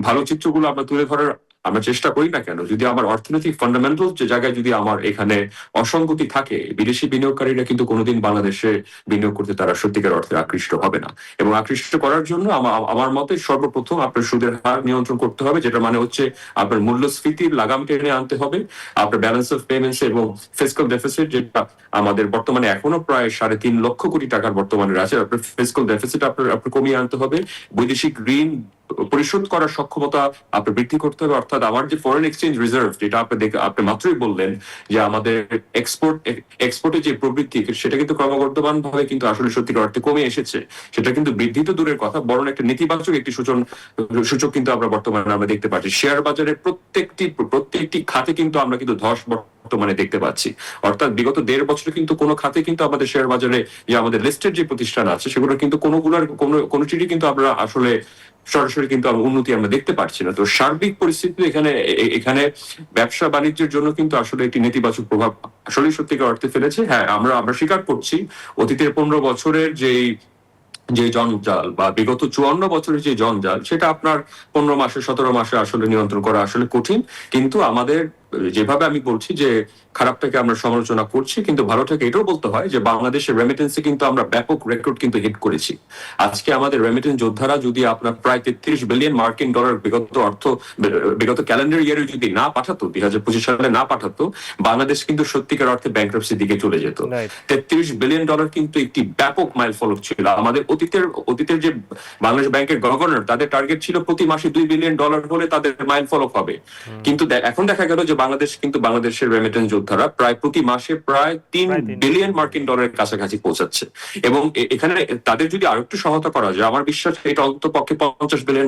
ভালো চিত্রগুলো আমরা তুলে ধরার আমরা চেষ্টা করি না কেন, যদি আমার অর্থনৈতিক ফান্ডামেন্টাল যে জায়গায় যদি আমার এখানে অসঙ্গতি থাকে, বিদেশি বিনিয়োগকারীরা কিন্তু কোনোদিন বাংলাদেশে বিনিয়োগ করতে তারা সত্যিকার অর্থে আকৃষ্ট হবে না। এবং আকৃষ্ট করার জন্য আমার মতে সর্বপ্রথম আপনার সুদের হার নিয়ন্ত্রণ করতে হবে, যেটা মানে হচ্ছে আপনার মূল্যস্ফীতির লাগাম টেনে আনতে হবে, আপনার ব্যালেন্স অফ পেমেন্টস এবং ফিসক্যাল ডেফিসিট, যেটা আমাদের বর্তমানে এখনো প্রায় 3.5 লক্ষ কোটি টাকার বর্তমানে আছে, আপনার ফিসক্যাল ডেফিসিট আপনার কমিয়ে আনতে হবে, বৈদেশিক ঋণ পরিশোধ করার সক্ষমতা আপনি বৃদ্ধি করতে হবে। অর্থাৎ আমার যে ফরেন এক্সচেঞ্জ রিজার্ভ, যেটা আপনি মাত্রই বললেন যে আমাদের এক্সপোর্টের যে প্রবৃদ্ধি, সেটা কিন্তু ক্রমবর্ধমান ভাবে কিন্তু আসলে সত্যিকার অর্থে কমে এসেছে। সেটা কিন্তু বৃদ্ধি তো দূরের কথা, বরং একটা নেতিবাচক একটি সূচক কিন্তু আমরা বর্তমানে দেখতে পাচ্ছি। শেয়ার বাজারের প্রত্যেকটি খাতে কিন্তু আমরা কিন্তু ধস বর্তমানে দেখতে পাচ্ছি। অর্থাৎ বিগত 1.5 বছরে কিন্তু কোনো খাতে কিন্তু আমাদের শেয়ার বাজারে যে আমাদের লিস্টেড যে প্রতিষ্ঠান আছে, সেগুলো কিন্তু কোনোটিরই কিন্তু আমরা আসলে সরাসরি কিন্তু উন্নতি আমরা দেখতে পাচ্ছি না। তো সার্বিক পরিস্থিতি এখানে ব্যবসা বাণিজ্যের জন্য কিন্তু আসলে একটি নেতিবাচক প্রভাব আসলে সত্যিকার অর্থে ফেলেছে। হ্যাঁ, আমরা স্বীকার করছি অতীতের 15 বছরের যে জঞ্জাল বা বিগত 54 বছরের যে জঞ্জাল, সেটা আপনার 15 মাসে 17 মাসে আসলে নিয়ন্ত্রণ করা আসলে কঠিন। কিন্তু আমাদের যেভাবে আমি বলছি যে খারাপটাকে আমরা সমালোচনা করছি, কিন্তু ভালোটাকে এটাও বলতে হয় যে বাংলাদেশের রেমিটেন্সে কিন্তু আমরা ব্যাপক রেকর্ড কিন্তু হিট করেছি। আজকে আমাদের রেমিটেন্স যোদ্ধারা যদি আপনার প্রায় $33 বিলিয়ন বিগত ক্যালেন্ডার ইয়ারে যদি না পাঠাতো, 2025 সালে না পাঠাতো, বাংলাদেশ কিন্তু সত্যিকার অর্থে ব্যাংক্রাপসির দিকে চলে যেত। $33 বিলিয়ন কিন্তু একটি ব্যাপক মাইল ফলক ছিল। আমাদের অতীতের যে বাংলাদেশ ব্যাংকের গভর্নর, তাদের টার্গেট ছিল প্রতি মাসে $2 বিলিয়ন হলে তাদের মাইল ফলক হবে। কিন্তু এখন দেখা গেল যে বাংলাদেশের রেমিটেন্স যোদ্ধারা প্রায় প্রতি মাসে প্রায় $3 বিলিয়ন কাছাকাছি পৌঁছাচ্ছে। এবং এখানে তাদের যদি আরেকটু সহায়তা করা যায়, আমার বিশ্বাস এটা অন্ততপক্ষে $50 বিলিয়ন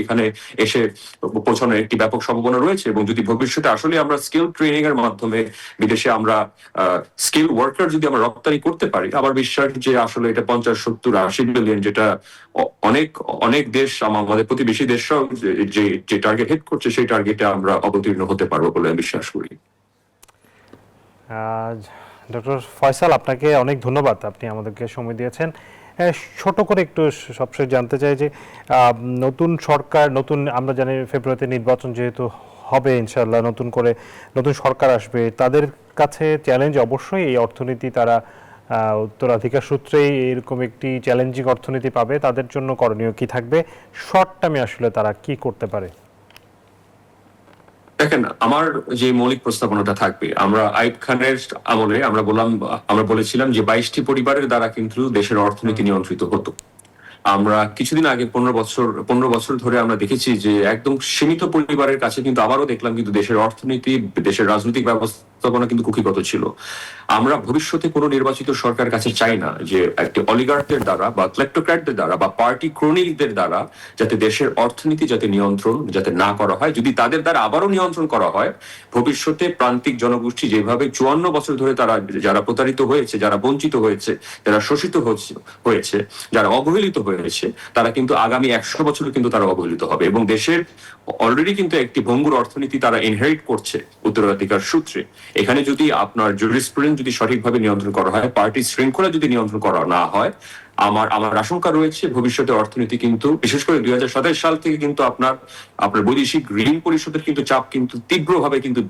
এখানে এসে পৌঁছানোর একটি ব্যাপক সম্ভাবনা রয়েছে। এবং যদি ভবিষ্যতে আসলে আমরা স্কিল ট্রেনিং এর মাধ্যমে বিদেশে আমরা স্কিল ওয়ার্কার যদি আমরা রপ্তানি করতে পারি, আমার বিশ্বাস যে আসলে এটা 50, 70, 80 বিলিয়ন, যেটা অনেক দেশ, আমাদের প্রতিবেশী দেশরাও যে টার্গেট হিট করছে, সেই টার্গেটে আমরা অবতীর্ণ হতে পারবো বলে আমি বিশ্বাস করি। ডক্টর ফয়সাল, আপনাকে অনেক ধন্যবাদ, আপনি আমাদেরকে সময় দিয়েছেন। ছোট করে একটু সবশেষ জানতে চাই যে নতুন সরকার, আমরা জানি ফেব্রুয়ারিতে নির্বাচন যেহেতু হবে ইনশাআল্লাহ, নতুন সরকার আসবে, তাদের কাছে চ্যালেঞ্জ অবশ্যই এই অর্থনীতি, তারা উত্তরাধিকার সূত্রেই এরকম একটি চ্যালেঞ্জিং অর্থনীতি পাবে। তাদের জন্য করণীয় কি থাকবে, শর্ট টার্মে আসলে তারা কি করতে পারে? দেখেন, আমার যে মৌলিক প্রস্তাবনাটা থাকবে, আমরা আইয়ুব খানের আমলে আমরা বলেছিলাম যে 22টি পরিবারের দ্বারা কিন্তু দেশের অর্থনীতি নিয়ন্ত্রিত হতো। আমরা কিছুদিন আগে 15 বছর ধরে আমরা দেখেছি যে একদম সীমিত পরিবারের কাছে কিন্তু আবারও দেখলাম কিন্তু দেশের অর্থনীতি, দেশের রাজনৈতিক ব্যবস্থাপনা কিন্তু কুক্ষিগত ছিল। আমরা ভবিষ্যতে কোনো নির্বাচিত সরকার কাছে চাই না যে একটি অলিগার্কদের দ্বারা বা ক্লেপ্টোক্র্যাটদের দ্বারা বা পার্টি ক্রোনিকদের দ্বারা যাতে দেশের অর্থনীতি যাতে নিয়ন্ত্রণ যাতে না করা হয়। যদি তাদের দ্বারা আবারও নিয়ন্ত্রণ করা হয়, ভবিষ্যতে প্রান্তিক জনগোষ্ঠী যেভাবে 54 বছর ধরে তারা যারা প্রতারিত হয়েছে, যারা বঞ্চিত হয়েছে, যারা শোষিত হয়েছে, যারা অবহেলিত হয়েছে, তারা কিন্তু আগামী 100 বছরে কিন্তু তারা অবহেলিত হবে। এবং দেশের অলরেডি কিন্তু একটি ভঙ্গুর অর্থনীতি তারা ইনহেরিট করছে উত্তরাধিকার সূত্রে। এখানে যদি আপনার জুরিসপ্রুডেন্স যদি সঠিকভাবে নিয়ন্ত্রণ করা হয়, পার্টি শৃঙ্খলা যদি নিয়ন্ত্রণ করা না হয়, আমার আশঙ্কা রয়েছে ভবিষ্যতে অর্থনীতি কিন্তু বিশেষ করে 2027 সাল থেকে কিন্তু আপনার বৈদেশিক ঋণ পরিশোধের কিন্তু চাপ কিন্তু তীব্রভাবে কিন্তু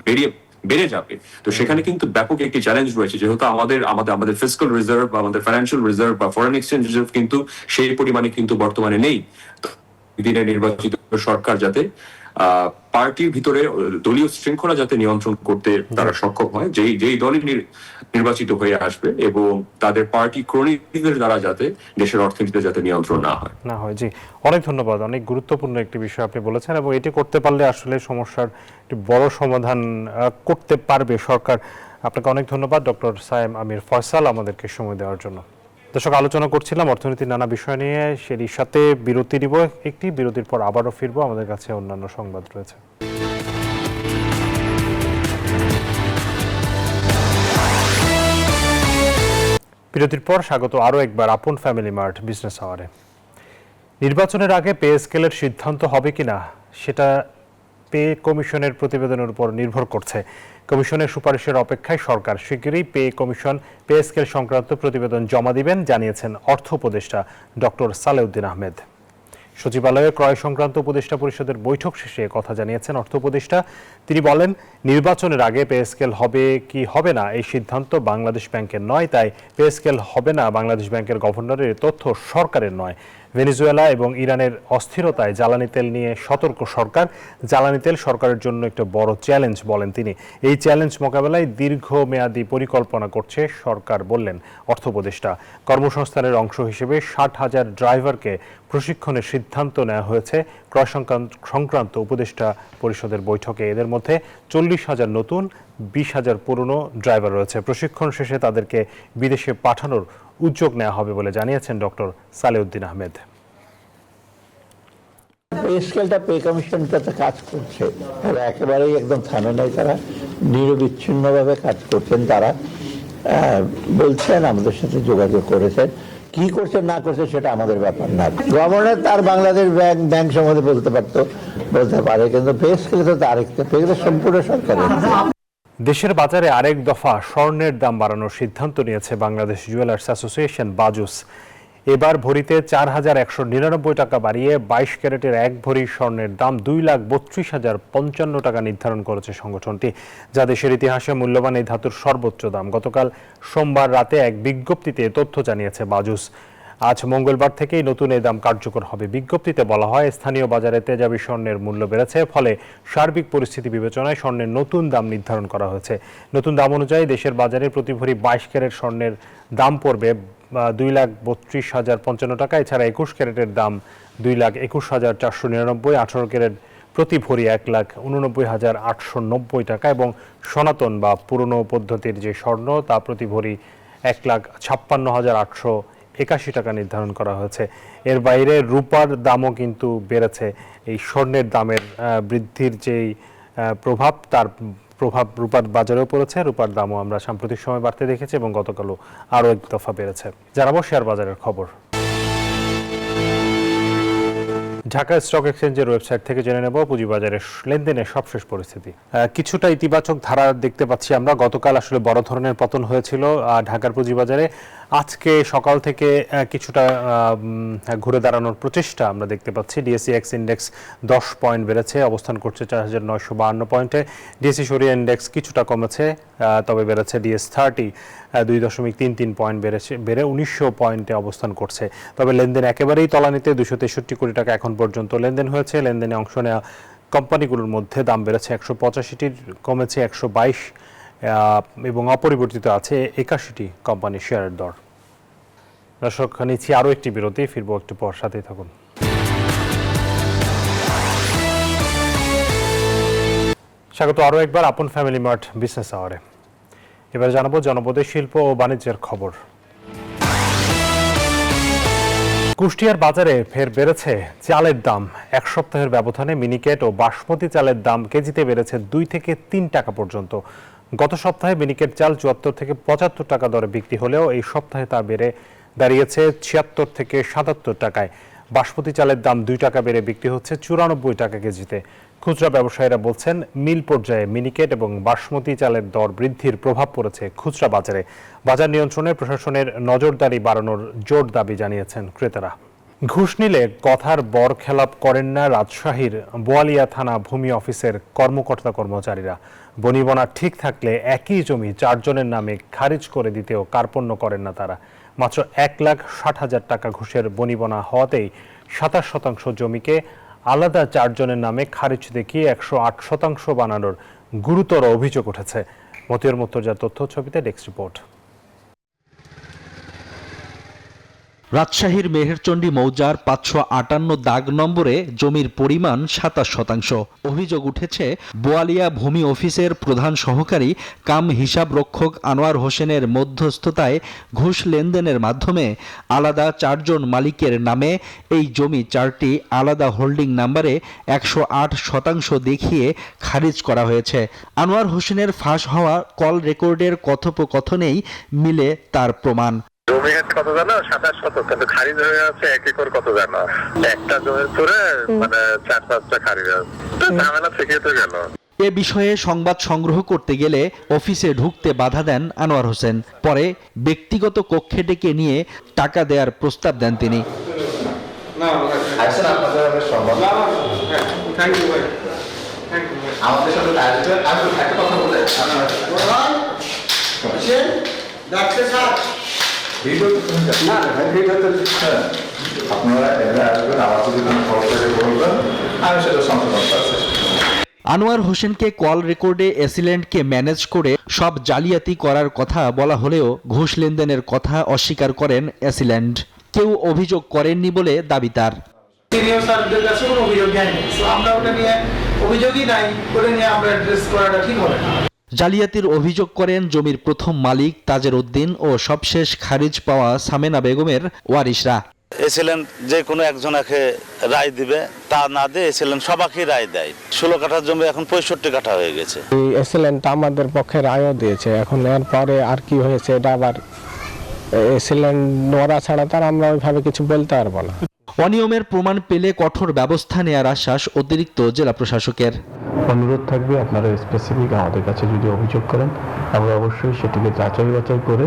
বেড়ে যাবে। তো সেখানে কিন্তু ব্যাপক একটি চ্যালেঞ্জ রয়েছে, যেহেতু আমাদের ফিসক্যাল রিজার্ভ বা আমাদের ফাইন্যান্সিয়াল রিজার্ভ বা ফরেন এক্সচেঞ্জ রিজার্ভ কিন্তু সেই পরিমাণে কিন্তু বর্তমানে নেই। দিনে নির্বাচিত সরকার যাতে পার্টির ভিতরে দলীয় শৃঙ্খলা যাতে নিয়ন্ত্রণ করতে তারা সক্ষম হয়, যেই দলই নির্বাচিত হয়ে আসবে, এবং তাদের পার্টি ক্রোনিকদের দ্বারা যাতে দেশের অর্থনীতিতে যাতে নিয়ন্ত্রণ না হয়। জি, অনেক ধন্যবাদ। অনেক গুরুত্বপূর্ণ একটি বিষয় আপনি বলেছেন, এবং এটি করতে পারলে আসলে সমস্যার একটি বড় সমাধান করতে পারবে সরকার। আপনাকে অনেক ধন্যবাদ ডক্টর সায়েম আমির ফয়সাল আমাদেরকে সময় দেওয়ার জন্য। দর্শক, আলোচনা করছিলাম অর্থনীতির নানা বিষয় নিয়ে। সেই সাথে বিরতি নিব, একটি বিরতির পর আবারও ফিরবো। আমাদের কাছে অন্যান্য সংবাদ রয়েছে। বিরতির পর স্বাগত আরও একবার আপন ফ্যামিলি মার্ট বিজনেস আওয়ারে। নির্বাচনের আগে পে স্কেলের সিদ্ধান্ত হবে কিনা সেটা পে কমিশনের প্রতিবেদনের উপর নির্ভর করছে। কমিশনের সুপারিশের অপেক্ষায় সরকার। শিগগিরই পে কমিশন পে স্কেল সংক্রান্ত প্রতিবেদন জমা দিবেন জানিয়েছেন অর্থ উপদেষ্টা ডক্টর সালেউদ্দিন আহমেদ। সচিবালয়ে ক্রয় সংক্রান্ত উপদেষ্টা পরিষদের বৈঠক শেষে কথা জানিয়েছেন অর্থ উপদেষ্টা। তিনি বলেন, নির্বাচনের আগে পে স্কেল হবে কি হবে না এই সিদ্ধান্ত বাংলাদেশ ব্যাংকের নয়, তাই পে স্কেল হবে না বাংলাদেশ ব্যাংকের গভর্নরের তথ্য সরকারের নয়। ভেনেজুয়েলা এবং ইরানের অস্থিরতায় জ্বালানি তেল নিয়ে সতর্ক সরকার। জ্বালানি তেল সরকারের জন্য একটা বড় চ্যালেঞ্জ বলেন তিনি। এই চ্যালেঞ্জ মোকাবেলায় দীর্ঘমেয়াদী পরিকল্পনা করছে সরকার বললেন অর্থ উপদেষ্টা। কর্মসংস্থানের অংশ হিসেবে 60,000 ড্রাইভারকে প্রশিক্ষণের সিদ্ধান্ত নেওয়া হয়েছে ক্রয় সংক্রান্ত উপদেষ্টা পরিষদের বৈঠকে। এদের মধ্যে 40,000 নতুন, 20,000 পুরনো ড্রাইভার রয়েছে। প্রশিক্ষণ শেষে তাদেরকে বিদেশে পাঠানোর উদ্যোগ নেওয়া হবে বলে জানিয়েছেন ডক্টর সালেউদ্দিন আহমেদ। পে স্কেলটা পে কমিশনটাতে কাজ করছে, তারা একেবারেই একদম থামে নাই, তারা নিরবিচ্ছিন্নভাবে কাজ করছেন। তারা বলছেন, আমাদের সাথে যোগাযোগ করেছেন, কি করছে না করছে সেটা আমাদের ব্যাপার না। গভর্নর তার বাংলাদেশ ব্যাংক সম্বন্ধে বলতে পারে, কিন্তু পে স্কেলে তো তার সম্পূর্ণ সরকারের। দেশের বাজারে আরেক দফা স্বর্ণের দাম বাড়ানোর সিদ্ধান্ত নিয়েছে বাংলাদেশ জুয়েলার্স অ্যাসোসিয়েশন বাজুস। এবার ভরিতে 4,199 টাকা বাড়িয়ে 22 ক্যারেটের এক ভরি স্বর্ণের দাম 2,32,055 টাকা নির্ধারণ করেছে সংগঠনটি, যা দেশের ইতিহাসে মূল্যবান এই ধাতুর সর্বোচ্চ দাম। গতকাল সোমবার রাতে এক বিজ্ঞপ্তিতে তথ্য জানিয়েছে বাজুস। আজ মঙ্গলবার থেকেই নতুন এই দাম কার্যকর হবে। বিজ্ঞপ্তিতে বলা হয়, স্থানীয় বাজারে তেজাবি স্বর্ণের মূল্য বেড়েছে, ফলে সার্বিক পরিস্থিতি বিবেচনায় স্বর্ণের নতুন দাম নির্ধারণ করা হয়েছে। নতুন দাম অনুযায়ী দেশের বাজারে প্রতি ভরি 22 ক্যারেট স্বর্ণের দাম পড়বে 2,32,055 টাকা। এছাড়া 21 ক্যারেটের দাম 2,21,499, 18 ক্যারেট প্রতি ভরি 1,89,890 টাকা, এবং সনাতন বা পুরনো পদ্ধতির যে স্বর্ণ তা প্রতি ভরি 1,56,881 টাকা নির্ধারণ করা হয়েছে। এর বাইরে রূপার দামও কিন্তু বেড়েছে। এই স্বর্ণের দামের বৃদ্ধির যেই প্রভাব, তার প্রভাব রূপার বাজারেও পড়েছে। রূপার দামও আমরা সাম্প্রতিক সময় বাড়তে দেখেছি, এবং গতকালও আরও এক দফা বেড়েছে। জানাবো শেয়ার বাজারের খবর। ঢাকা স্টক এক্সচেঞ্জের ওয়েবসাইট থেকে জেনে নেব পুঁজিবাজারের লেনদেনের সবশেষ পরিস্থিতি। কিছুটা ইতিবাচক ধারা দেখতে পাচ্ছি আমরা। গতকাল আসলে বড় ধরনের পতন হয়েছিল ঢাকার পুঁজিবাজারে। আজকে সকাল থেকে কিছুটা ঘুরে দাঁড়ানোর প্রচেষ্টা আমরা দেখতে পাচ্ছি। ডিএসইএক্স ইন্ডেক্স 10 পয়েন্ট বেড়েছে, অবস্থান করছে 4,952 পয়েন্টে। ডিএসই সরিয়া ইন্ডেক্স কিছুটা কমেছে, তবে বেড়েছে ডিএস30 2.33 পয়েন্ট বেড়ে 1900 পয়েন্টে অবস্থান করছে। তবে লেনদেন একেবারেই তলানিতে। 263 কোটি টাকা এখন পর্যন্ত লেনদেন হয়েছে। লেনদেনে অংশ নেওয়া কোম্পানিগুলোর মধ্যে দাম বেড়েছে 185টির, কমেছে 122, এবং অপরিবর্তিত আছে 81টি কোম্পানির শেয়ারের দর। দর্শক, নিচ্ছি আরও একটি বিরতি, ফিরবো একটু পর, সাথেই থাকুন। স্বাগত আরও একবার আপন ফ্যামিলি মার্ট বিজনেস আওয়ারে। এবার জানাবো জনপদের শিল্প ও বাণিজ্যের খবর। কুষ্টিয়ার বাজারে ফের বেড়েছে চালের দাম। এক সপ্তাহের ব্যবধানে মিনিকেট ও বাসমতি চালের দাম কেজিতে বেড়েছে 2 থেকে 3 টাকা পর্যন্ত। গত সপ্তাহে মিনিকেট চাল 74 থেকে 75 টাকা দরে বিক্রি হলেও এই সপ্তাহে তা বেড়ে দাঁড়িয়েছে 76 থেকে 77 টাকায়। বাসমতি চালের দাম 2 টাকা বেড়ে বিক্রি হচ্ছে 94 টাকা কেজিতে। খুচরা ব্যবসায়ীরা বলছেন, মিল পর্যায়ে মিনিকেট এবং বাসমতি চালের দর বৃদ্ধির প্রভাব পড়েছে খুচরা বাজারে। বাজার নিয়ন্ত্রণে প্রশাসনের নজরদারি বাড়ানোর জোর দাবি জানিয়েছেন ক্রেতারা। ঘুষ নিলে কথার বরখেলাপ করেন না রাজশাহীর বোয়ালিয়া থানা ভূমি অফিসের কর্মকর্তা কর্মচারীরা। বনিবনা ঠিক থাকলে একই জমি 4 জনের নামে খারিজ করে দিতেও কার্পণ্য করেন না তারা। মাত্র 1,60,000 টাকা ঘুষের বনিবনা হওয়াতেই 27% জমিকে আলাদা 4 জনের নামে খারিজ দেখিয়ে 108% বানানোর গুরুতর অভিযোগ উঠেছে। মতিউর মুর্তজার তথ্য ছবিতে ডেস্ক রিপোর্ট। রাজশাহীর মেহেরচণ্ডী মৌজার 558 দাগ নম্বরে জমির পরিমাণ 27%। অভিযোগ উঠেছে বোয়ালিয়া ভূমি অফিসের প্রধান সহকারী কাম হিসাব রক্ষক আনোয়ার হোসেনের মধ্যস্থতায় ঘুষ লেনদেনের মাধ্যমে আলাদা 4 জন মালিকের নামে এই জমি 4টি আলাদা হোল্ডিং নাম্বারে 108% দেখিয়ে খারিজ করা হয়েছে। আনোয়ার হোসেনের ফাঁস হওয়া কল রেকর্ডের কথোপকথনেই মিলে তার প্রমাণ। জমি কত জানো? 27 কিন্তু খারিজ হয়ে আছে 1 একর কত জানো? একটা জমির পরে 4-5টা খারিজ আছে, ঝামেলা থেকে তো গেল। এ বিষয়ে সংবাদ সংগ্রহ করতে গেলে অফিসে ঢুকতে বাধা দেন আনোয়ার হোসেন। পরে ব্যক্তিগত কক্ষে ডেকে নিয়ে টাকা দেওয়ার প্রস্তাব দেন তিনি। আনোয়ার হোসেনকে কল রেকর্ডে এসিল্যান্ডকে ম্যানেজ করে সব জালিয়াতি করার কথা বলা হলেও ঘুষ লেনদেনের কথা অস্বীকার করেন এসিল্যান্ড। কেউ অভিযোগ করেননি বলে দাবি তার। সিনিয়র স্যারদের কাছে কোনো অভিযোগ যায়নি, আমরা ওটা নিয়ে অভিযোগই নাই করে নিয়ে আমরা অ্যাড্রেস করাটা ঠিক হবে না। জালিয়াতির অভিযোগ করেন জমির প্রথম মালিক তাজের উদ্দিন ও সবশেষ খারিজ পাওয়া সামেনা বেগমের ওয়ারিশরা। এসিল্যান্ড যে কোনো একজনকে রায় দিবে, তা না দিয়ে এসিল্যান্ড সবাইকে রায় দেয়। 16 কাঠার জমি এখন 65 কাঠা হয়ে গেছে। এসিল্যান্ড আমাদের পক্ষে রায়ও দিয়েছে। এখন এর পরে আর কি হয়েছে এটা আবার এসিল্যান্ড ওরা ছাড়া তার আমরা ওইভাবে কিছু বলতে পারবো না। অনিয়মের প্রমাণ পেলে কঠোর ব্যবস্থা নেওয়ার আশ্বাস অতিরিক্ত জেলা প্রশাসকের। অনুরোধ থাকবে, আপনারা স্পেসিফিক আমাদের কাছে যদি অভিযোগ করেন আমরা অবশ্যই সেটিকে যাচাই বাছাই করে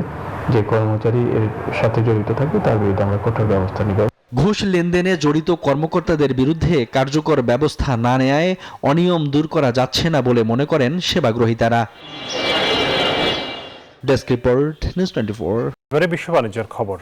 যে কর্মচারী এর সাথে জড়িত থাকবে তার বিরুদ্ধে আমরা কঠোর ব্যবস্থা নিব। ঘুষ লেনদেনে জড়িত কর্মকর্তাদের বিরুদ্ধে কার্যকর ব্যবস্থা না নেয়ায় অনিয়ম দূর করা যাচ্ছে না বলে মনে করেন সেবাগ্রহীতারা। Desk report, news 24। এবারে বিশ্ব বাণিজ্যের খবর।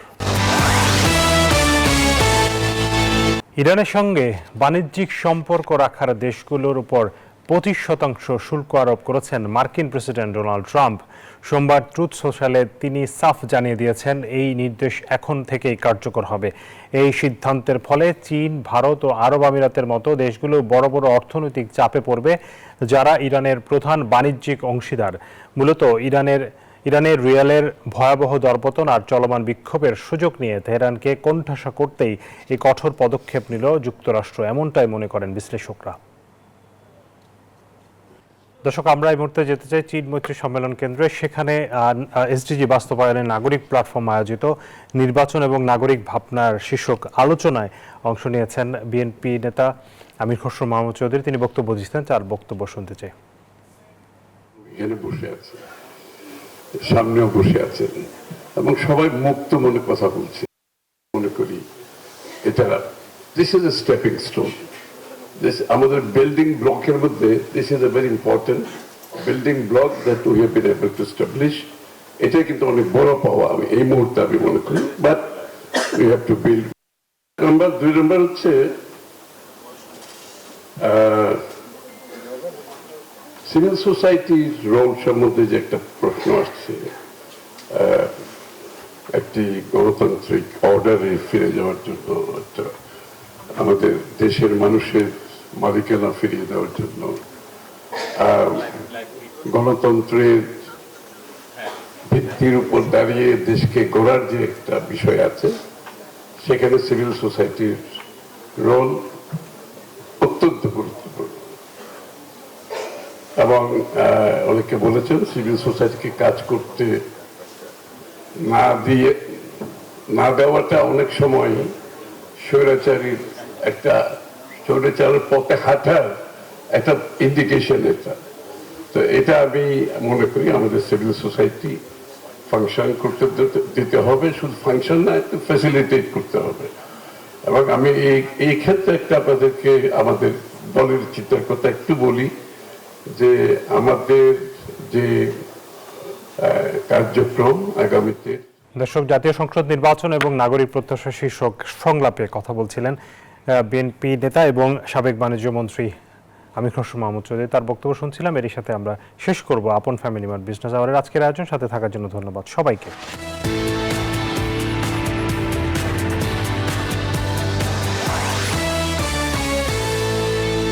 ইরানের সঙ্গে বাণিজ্যিক সম্পর্ক রাখার দেশগুলোর উপর 25% শুল্ক আরোপ করেছেন মার্কিন প্রেসিডেন্ট ডোনাল্ড ট্রাম্প। সোমবার ট্রুথ সোশ্যালে তিনি সাফ জানিয়ে দিয়েছেন, এই নির্দেশ এখন থেকেই কার্যকর হবে। এই সিদ্ধান্তের ফলে চীন, ভারত ও আরব আমিরাতের মতো দেশগুলো বড় বড় অর্থনৈতিক চাপে পড়বে, যারা ইরানের প্রধান বাণিজ্যিক অংশীদার। মূলত ইরানের রিয়ালের ভয়াবহ দরপতন আর চলমান বিক্ষোভের সুযোগ নিয়ে তেহরানকে কোণঠাসা করতেই এই কঠোর পদক্ষেপ নিল যুক্তরাষ্ট্র, এমনটাই মনে করেন বিশ্লেষকরা। দর্শক, আমরা এই মুহূর্তে যেতে চাই চীন মৈত্রী সম্মেলন কেন্দ্রে। সেখানে এসডিজি বাস্তবায়নের নাগরিক প্ল্যাটফর্ম আয়োজিত নির্বাচন এবং নাগরিক ভাবনার শীর্ষক আলোচনায় অংশ নিয়েছেন বিএনপি নেতা আমির খসরু মাহমুদ চৌধুরী। তিনি বক্তব্য দিচ্ছেন, তার বক্তব্য শুনতে চাই। এখানে বসে আছে, সামনেও বসে আছেন এবং সবাই মুক্ত মনে কথা বলছে। মনে করি এটা this is a stepping stone. আমাদের বিল্ডিং ব্লকের মধ্যে this is a very important building block that we have been able to establish. এটা কিন্তু অনেক বড় পাওয়া আমি এই মুহূর্তে আমি মনে করি, but we have to build. Number 2 নম্বর হচ্ছে সিভিল সোসাইটির রোল সম্বন্ধে যে একটা প্রশ্ন আসছে, একটি গণতান্ত্রিক অর্ডারে ফিরে যাওয়ার জন্য, একটা আমাদের দেশের মানুষের মালিকানা ফিরিয়ে দেওয়ার জন্য, গণতন্ত্রের ভিত্তির উপর দাঁড়িয়ে দেশকে গড়ার যে একটা বিষয় আছে, সেখানে সিভিল সোসাইটির রোল অত্যন্ত গুরুত্বপূর্ণ। এবং অনেকে বলেছেন সিভিল সোসাইটিকে কাজ করতে না দেওয়াটা অনেক সময় স্বৈরাচারীর পথে হাঁটার একটা ইন্ডিকেশন। তো এটা আমি মনে করি আমাদের সিভিল সোসাইটি ফাংশন করতে দিতে হবে, শুধু ফাংশন না, একটু ফ্যাসিলিটেট করতে হবে। এবং আমি এই ক্ষেত্রে একটা আপনাদেরকে আমাদের দলের চিন্তার কথা একটু বলি, যে আমাদের যে কার্যক্রম আগামীতে। দর্শক, জাতীয় সংসদ নির্বাচন এবং নাগরিক প্রত্যাশা শীর্ষক সংলাপে কথা বলছিলেন বিএনপি নেতা এবং সাবেক বাণিজ্য মন্ত্রী আমির খসরু মাহমুদ চৌধুরী। তার বক্তব্য শুনছিলাম। এরই সাথে আমরা শেষ করব আপন ফ্যামিলি মার্ট বিজনেস আওয়ারের আজকের আয়োজন। সাথে থাকার জন্য ধন্যবাদ সবাইকে।